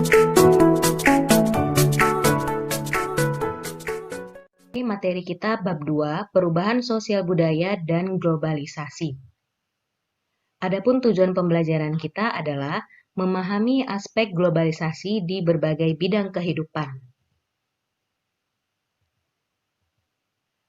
Ini materi kita bab 2, perubahan sosial budaya dan globalisasi. Adapun tujuan pembelajaran kita adalah memahami aspek globalisasi di berbagai bidang kehidupan.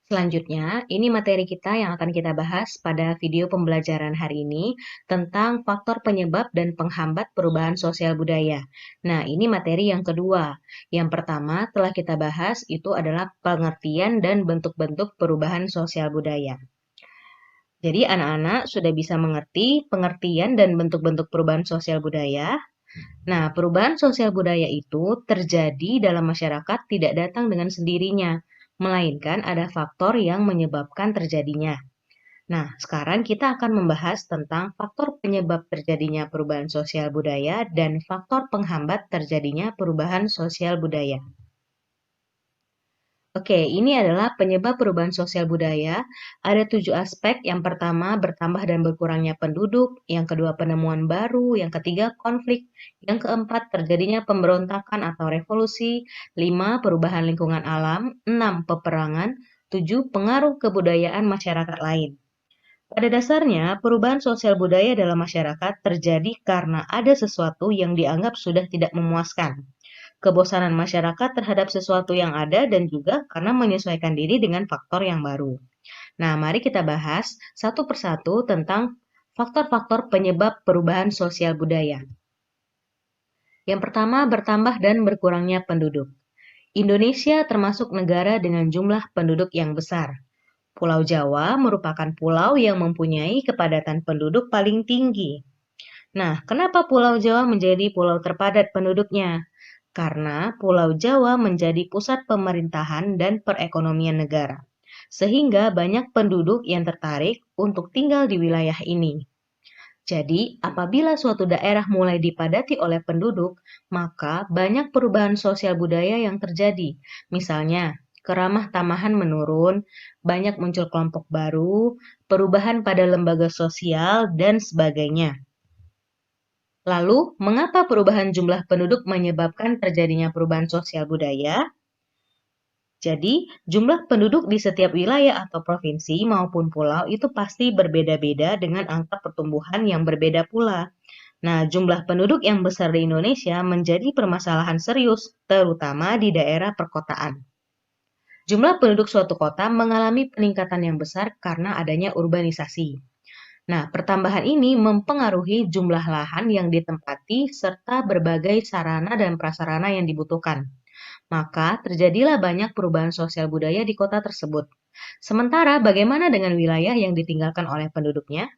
Selanjutnya, ini materi kita yang akan kita bahas pada video pembelajaran hari ini tentang faktor penyebab dan penghambat perubahan sosial budaya. Nah, ini materi yang kedua. Yang pertama telah kita bahas itu adalah pengertian dan bentuk-bentuk perubahan sosial budaya. Jadi, anak-anak sudah bisa mengerti pengertian dan bentuk-bentuk perubahan sosial budaya. Nah, perubahan sosial budaya itu terjadi dalam masyarakat tidak datang dengan sendirinya, melainkan ada faktor yang menyebabkan terjadinya. Nah, sekarang kita akan membahas tentang faktor penyebab terjadinya perubahan sosial budaya dan faktor penghambat terjadinya perubahan sosial budaya. Oke, ini adalah penyebab perubahan sosial budaya. Ada 7 aspek. Yang pertama, bertambah dan berkurangnya penduduk. Yang kedua, penemuan baru. Yang ketiga, konflik. Yang keempat, terjadinya pemberontakan atau revolusi. 5, perubahan lingkungan alam. 6, peperangan. 7, pengaruh kebudayaan masyarakat lain. Pada dasarnya, perubahan sosial budaya dalam masyarakat terjadi karena ada sesuatu yang dianggap sudah tidak memuaskan. Kebosanan masyarakat terhadap sesuatu yang ada dan juga karena menyesuaikan diri dengan faktor yang baru. Nah, mari kita bahas satu persatu tentang faktor-faktor penyebab perubahan sosial budaya. Yang pertama, bertambah dan berkurangnya penduduk. Indonesia termasuk negara dengan jumlah penduduk yang besar. Pulau Jawa merupakan pulau yang mempunyai kepadatan penduduk paling tinggi. Nah, kenapa Pulau Jawa menjadi pulau terpadat penduduknya? Karena Pulau Jawa menjadi pusat pemerintahan dan perekonomian negara, sehingga banyak penduduk yang tertarik untuk tinggal di wilayah ini. Jadi, apabila suatu daerah mulai dipadati oleh penduduk, maka banyak perubahan sosial budaya yang terjadi. Misalnya, keramah tamahan menurun, banyak muncul kelompok baru, perubahan pada lembaga sosial, dan sebagainya. Lalu, mengapa perubahan jumlah penduduk menyebabkan terjadinya perubahan sosial budaya? Jadi, jumlah penduduk di setiap wilayah atau provinsi maupun pulau itu pasti berbeda-beda dengan angka pertumbuhan yang berbeda pula. Nah, jumlah penduduk yang besar di Indonesia menjadi permasalahan serius, terutama di daerah perkotaan. Jumlah penduduk suatu kota mengalami peningkatan yang besar karena adanya urbanisasi. Nah, pertambahan ini mempengaruhi jumlah lahan yang ditempati serta berbagai sarana dan prasarana yang dibutuhkan. Maka, terjadilah banyak perubahan sosial budaya di kota tersebut. Sementara, bagaimana dengan wilayah yang ditinggalkan oleh penduduknya?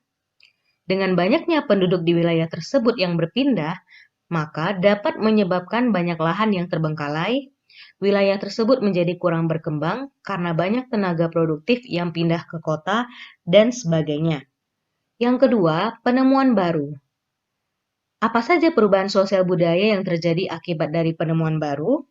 Dengan banyaknya penduduk di wilayah tersebut yang berpindah, maka dapat menyebabkan banyak lahan yang terbengkalai, wilayah tersebut menjadi kurang berkembang karena banyak tenaga produktif yang pindah ke kota, dan sebagainya. Yang kedua, penemuan baru. Apa saja perubahan sosial budaya yang terjadi akibat dari penemuan baru?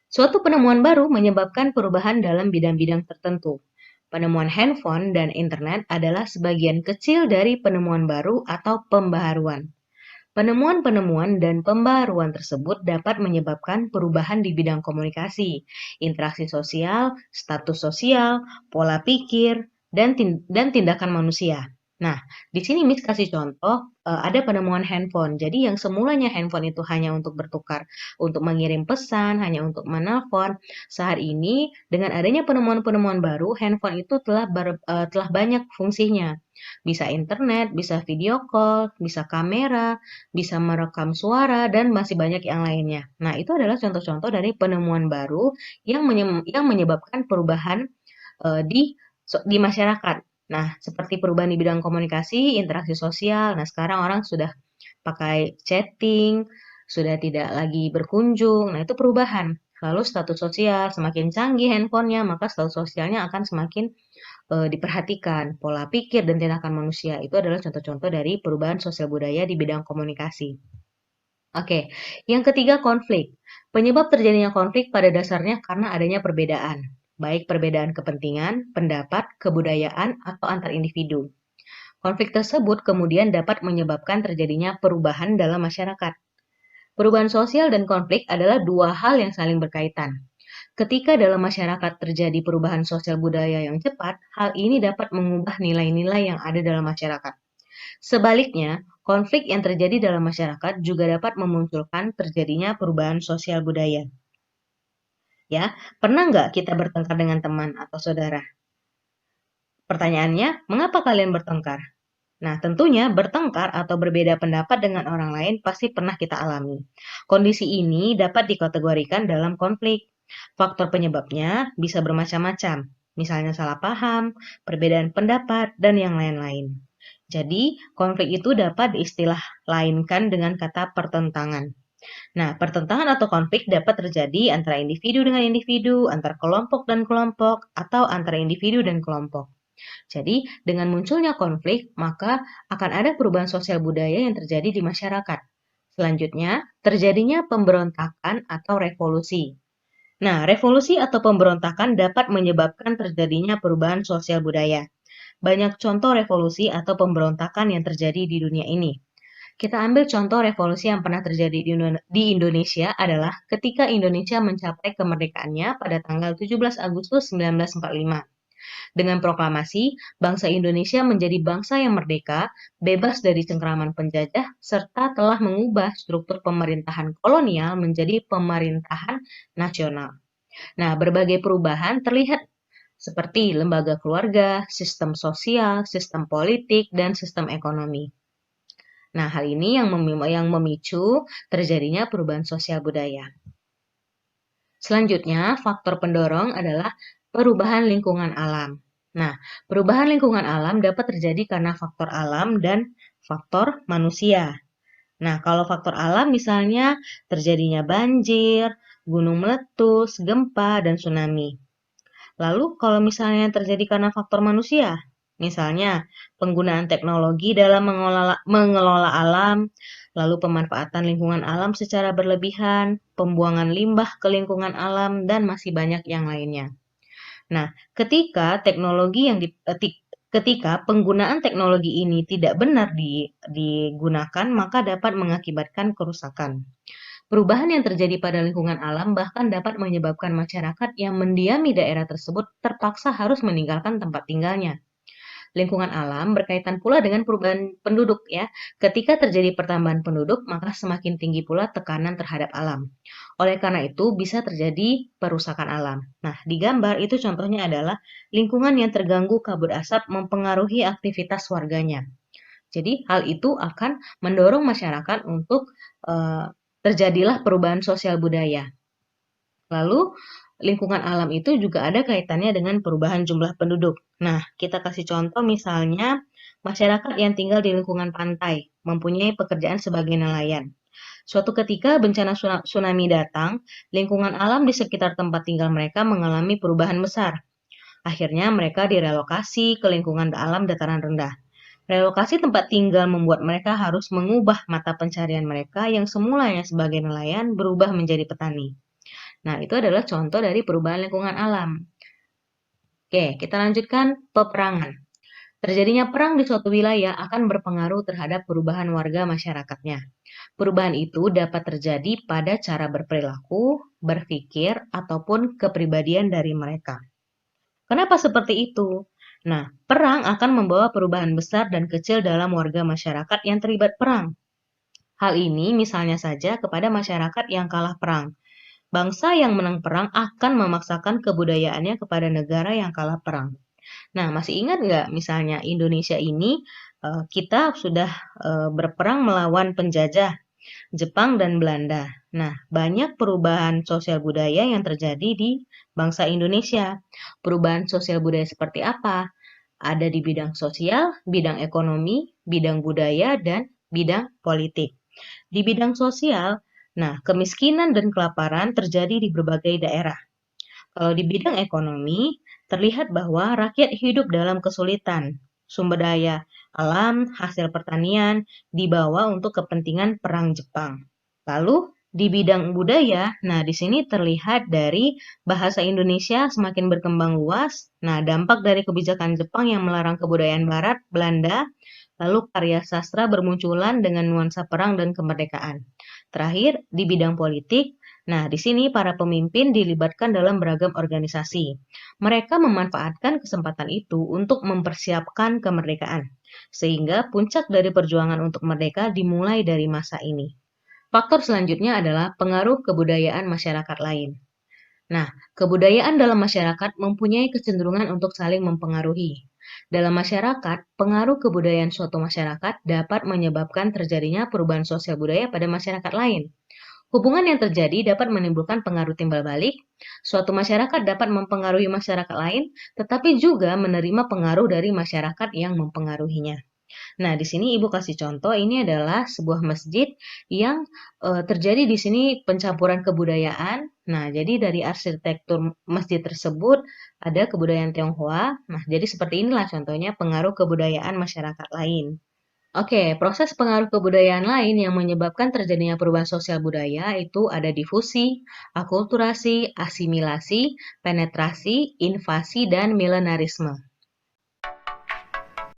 Suatu penemuan baru menyebabkan perubahan dalam bidang-bidang tertentu. Penemuan handphone dan internet adalah sebagian kecil dari penemuan baru atau pembaharuan. Penemuan-penemuan dan pembaharuan tersebut dapat menyebabkan perubahan di bidang komunikasi, interaksi sosial, status sosial, pola pikir, dan tindakan manusia. Nah, di sini Miss kasih contoh, ada penemuan handphone. Jadi yang semulanya handphone itu hanya untuk bertukar, untuk mengirim pesan, hanya untuk menelpon. Saat ini dengan adanya penemuan-penemuan baru, handphone itu telah banyak fungsinya. Bisa internet, bisa video call, bisa kamera, bisa merekam suara, dan masih banyak yang lainnya. Nah, itu adalah contoh-contoh dari penemuan baru yang menyebabkan perubahan di masyarakat. Nah, seperti perubahan di bidang komunikasi, interaksi sosial. Nah, sekarang orang sudah pakai chatting, sudah tidak lagi berkunjung. Nah, itu perubahan. Lalu status sosial, semakin canggih handphonenya, maka status sosialnya akan semakin diperhatikan. Pola pikir dan tindakan manusia itu adalah contoh-contoh dari perubahan sosial budaya di bidang komunikasi. Oke, yang ketiga konflik. Penyebab terjadinya konflik pada dasarnya karena adanya perbedaan, baik perbedaan kepentingan, pendapat, kebudayaan, atau antar individu. Konflik tersebut kemudian dapat menyebabkan terjadinya perubahan dalam masyarakat. Perubahan sosial dan konflik adalah dua hal yang saling berkaitan. Ketika dalam masyarakat terjadi perubahan sosial budaya yang cepat, hal ini dapat mengubah nilai-nilai yang ada dalam masyarakat. Sebaliknya, konflik yang terjadi dalam masyarakat juga dapat memunculkan terjadinya perubahan sosial budaya. Ya, pernah nggak kita bertengkar dengan teman atau saudara? Pertanyaannya, mengapa kalian bertengkar? Nah, tentunya bertengkar atau berbeda pendapat dengan orang lain pasti pernah kita alami. Kondisi ini dapat dikategorikan dalam konflik. Faktor penyebabnya bisa bermacam-macam, misalnya salah paham, perbedaan pendapat, dan yang lain-lain. Jadi, konflik itu dapat diistilah lainkan dengan kata pertentangan. Nah, pertentangan atau konflik dapat terjadi antara individu dengan individu, antara kelompok dan kelompok, atau antara individu dan kelompok. Jadi, dengan munculnya konflik, maka akan ada perubahan sosial budaya yang terjadi di masyarakat. Selanjutnya, terjadinya pemberontakan atau revolusi. Nah, revolusi atau pemberontakan dapat menyebabkan terjadinya perubahan sosial budaya. Banyak contoh revolusi atau pemberontakan yang terjadi di dunia ini. Kita ambil contoh revolusi yang pernah terjadi di Indonesia adalah ketika Indonesia mencapai kemerdekaannya pada tanggal 17 Agustus 1945. Dengan proklamasi, bangsa Indonesia menjadi bangsa yang merdeka, bebas dari cengkraman penjajah, serta telah mengubah struktur pemerintahan kolonial menjadi pemerintahan nasional. Nah, berbagai perubahan terlihat seperti lembaga keluarga, sistem sosial, sistem politik, dan sistem ekonomi. Nah, hal ini yang memicu terjadinya perubahan sosial budaya. Selanjutnya, faktor pendorong adalah perubahan lingkungan alam. Nah, perubahan lingkungan alam dapat terjadi karena faktor alam dan faktor manusia. Nah, kalau faktor alam misalnya terjadinya banjir, gunung meletus, gempa, dan tsunami. Lalu kalau misalnya terjadi karena faktor manusia, misalnya penggunaan teknologi dalam mengelola alam, lalu pemanfaatan lingkungan alam secara berlebihan, pembuangan limbah ke lingkungan alam, dan masih banyak yang lainnya. Nah, ketika penggunaan teknologi ini tidak benar digunakan, maka dapat mengakibatkan kerusakan. Perubahan yang terjadi pada lingkungan alam bahkan dapat menyebabkan masyarakat yang mendiami daerah tersebut terpaksa harus meninggalkan tempat tinggalnya. Lingkungan alam berkaitan pula dengan perubahan penduduk ya. Ketika terjadi pertambahan penduduk, maka semakin tinggi pula tekanan terhadap alam. Oleh karena itu, bisa terjadi perusakan alam. Nah, di gambar itu contohnya adalah lingkungan yang terganggu kabut asap mempengaruhi aktivitas warganya. Jadi, hal itu akan mendorong masyarakat untuk terjadilah perubahan sosial budaya. Lalu, lingkungan alam itu juga ada kaitannya dengan perubahan jumlah penduduk. Nah, kita kasih contoh misalnya masyarakat yang tinggal di lingkungan pantai, mempunyai pekerjaan sebagai nelayan. Suatu ketika bencana tsunami datang, lingkungan alam di sekitar tempat tinggal mereka mengalami perubahan besar. Akhirnya mereka direlokasi ke lingkungan alam dataran rendah. Relokasi tempat tinggal membuat mereka harus mengubah mata pencarian mereka yang semulanya sebagai nelayan berubah menjadi petani. Nah, itu adalah contoh dari perubahan lingkungan alam. Oke, kita lanjutkan peperangan. Terjadinya perang di suatu wilayah akan berpengaruh terhadap perubahan warga masyarakatnya. Perubahan itu dapat terjadi pada cara berperilaku, berpikir, ataupun kepribadian dari mereka. Kenapa seperti itu? Nah, perang akan membawa perubahan besar dan kecil dalam warga masyarakat yang terlibat perang. Hal ini misalnya saja kepada masyarakat yang kalah perang. Bangsa yang menang perang akan memaksakan kebudayaannya kepada negara yang kalah perang. Nah, masih ingat nggak misalnya Indonesia ini kita sudah berperang melawan penjajah Jepang dan Belanda. Nah, banyak perubahan sosial budaya yang terjadi di bangsa Indonesia. Perubahan sosial budaya seperti apa? Ada di bidang sosial, bidang ekonomi, bidang budaya, dan bidang politik. Di bidang sosial, nah, kemiskinan dan kelaparan terjadi di berbagai daerah. Kalau di bidang ekonomi, terlihat bahwa rakyat hidup dalam kesulitan. Sumber daya alam, hasil pertanian, dibawa untuk kepentingan perang Jepang. Lalu, di bidang budaya, nah di sini terlihat dari bahasa Indonesia semakin berkembang luas. Nah, dampak dari kebijakan Jepang yang melarang kebudayaan Barat, Belanda, Lalu karya sastra bermunculan dengan nuansa perang dan kemerdekaan. Terakhir, di bidang politik, nah di sini para pemimpin dilibatkan dalam beragam organisasi. Mereka memanfaatkan kesempatan itu untuk mempersiapkan kemerdekaan, sehingga puncak dari perjuangan untuk merdeka dimulai dari masa ini. Faktor selanjutnya adalah pengaruh kebudayaan masyarakat lain. Nah, kebudayaan dalam masyarakat mempunyai kecenderungan untuk saling mempengaruhi. Dalam masyarakat, pengaruh kebudayaan suatu masyarakat dapat menyebabkan terjadinya perubahan sosial budaya pada masyarakat lain. Hubungan yang terjadi dapat menimbulkan pengaruh timbal balik. Suatu masyarakat dapat mempengaruhi masyarakat lain, tetapi juga menerima pengaruh dari masyarakat yang mempengaruhinya. Nah, di sini Ibu kasih contoh, ini adalah sebuah masjid yang terjadi di sini pencampuran kebudayaan. Nah, jadi dari arsitektur masjid tersebut ada kebudayaan Tionghoa. Nah, jadi seperti inilah contohnya pengaruh kebudayaan masyarakat lain. Oke, proses pengaruh kebudayaan lain yang menyebabkan terjadinya perubahan sosial budaya itu ada difusi, akulturasi, asimilasi, penetrasi, invasi, dan milenarisme.